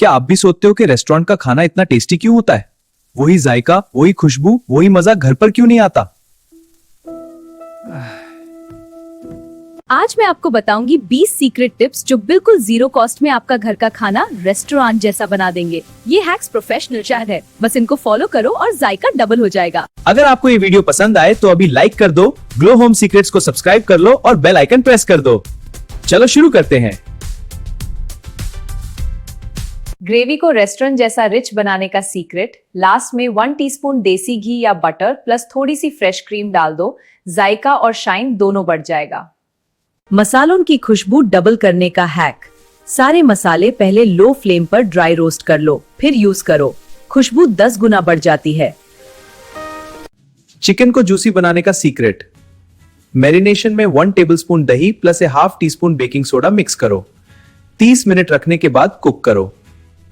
क्या आप भी सोचते हो कि रेस्टोरेंट का खाना इतना टेस्टी क्यों होता है? वही जायका, वही खुशबू, वही मजा घर पर क्यों नहीं आता? आज मैं आपको बताऊंगी 20 सीक्रेट टिप्स जो बिल्कुल जीरो कॉस्ट में आपका घर का खाना रेस्टोरेंट जैसा बना देंगे। ये हैक्स प्रोफेशनल शायद है, बस इनको फॉलो करो और जायका डबल हो जाएगा। अगर आपको ये वीडियो पसंद आए तो अभी लाइक कर दो, ग्लो होम सीक्रेट्स को सब्सक्राइब कर लो और बेल आइकन प्रेस कर दो। चलो शुरू करते हैं। ग्रेवी को रेस्टोरेंट जैसा रिच बनाने का सीक्रेट, लास्ट में 1 टीस्पून देसी घी या बटर प्लस थोड़ी सी फ्रेश क्रीम डाल दो। जायका और शाइन दोनों बढ़ जाएगा। मसालों की खुशबू डबल करने का हैक, सारे मसाले पहले लो फ्लेम पर ड्राई रोस्ट कर लो, फिर यूज करो, खुशबू 10 गुना बढ़ जाती है। चिकन को जूसी बनाने का सीक्रेट, मैरिनेशन में 1 टेबलस्पून दही plus ½ teaspoon baking soda mix करो, 30 मिनट रखने के बाद कुक करो।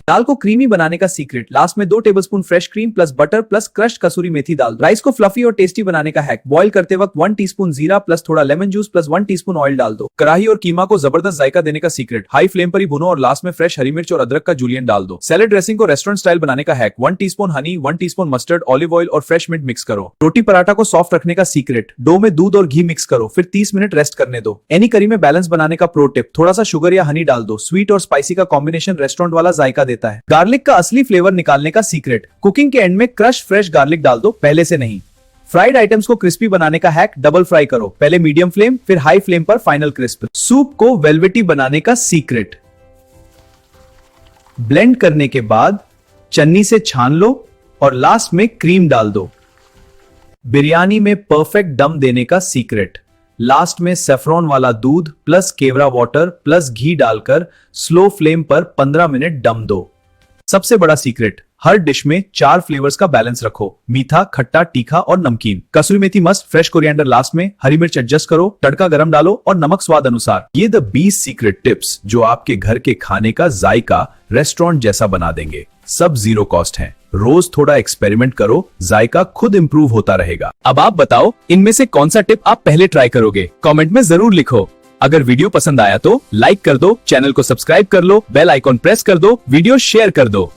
दाल को क्रीमी बनाने का सीक्रेट, लास्ट में 2 tablespoon fresh cream plus butter plus crushed kasuri methi डाल। राइस को फ्लफी और टेस्टी बनाने का हैक, बॉईल करते वक्त 1 टीस्पून जीरा प्लस थोड़ा lemon juice plus 1 teaspoon oil डाल दो। कढ़ाई और कीमा को जबरदस्त जायका देने का सीक्रेट, हाई फ्लेम पर ही भुनो और लास्ट में फ्रेश हरी मिर्च और अदरक का जूलियन डाल दो। सैलेड ड्रेसिंग को रेस्टोरेंट स्टाइल बनाने का hack, 1 teaspoon Honey, 1 teaspoon mustard, olive oil और फ्रेश मिंट मिक्स करो। रोटी पराठा को सॉफ्ट रखने का सीक्रेट, डो में दूध और घी मिक्स करो, फिर 30 मिनट रेस्ट करने दो। एनी करी में बैलेंस बनाने का प्रो टिप, थोड़ा सा शुगर या हनी डाल दो, स्वीट और स्पाइसी का कॉम्बिनेशन रेस्टोरेंट वाला जायका देता है। गार्लिक का असली फ्लेवर निकालने का सीक्रेट, कुकिंग के एंड में क्रश फ्रेश गार्लिक डाल दो, पहले से नहीं। फ्राइड आइटम्स को क्रिस्पी बनाने का हैक, डबल फ्राई करो, पहले मीडियम फ्लेम फिर हाई फ्लेम पर फाइनल क्रिस्प। सूप को वेलवेटी बनाने का सीक्रेट, ब्लेंड करने के बाद चन्नी से छान लो और लास्ट में क्रीम डाल दो। बिरयानी में परफेक्ट दम देने का सीक्रेट, लास्ट में सेफ्रॉन वाला दूध प्लस केवड़ा वाटर प्लस घी डालकर स्लो फ्लेम पर 15 मिनट दम दो। सबसे बड़ा सीक्रेट, हर डिश में 4 फ्लेवर्स का बैलेंस रखो, मीठा, खट्टा, तीखा और नमकीन। कसूरी मेथी मस्ट, फ्रेश कोरिएंडर लास्ट में, हरी मिर्च एडजस्ट करो, तड़का गरम डालो और नमक स्वाद अनुसार। ये 20 सीक्रेट टिप्स जो आपके घर के खाने का जायका रेस्टोरेंट जैसा बना देंगे। सब जीरो कॉस्ट हैं। रोज थोड़ा एक्सपेरिमेंट करो, जायका खुद इंप्रूव होता रहेगा। अब आप बताओ, इनमें से कौन सा टिप आप पहले ट्राई करोगे? कमेंट में जरूर लिखो। अगर वीडियो पसंद आया तो लाइक कर दो, चैनल को सब्सक्राइब कर लो, बेल आइकॉन प्रेस कर दो, वीडियो शेयर कर दो।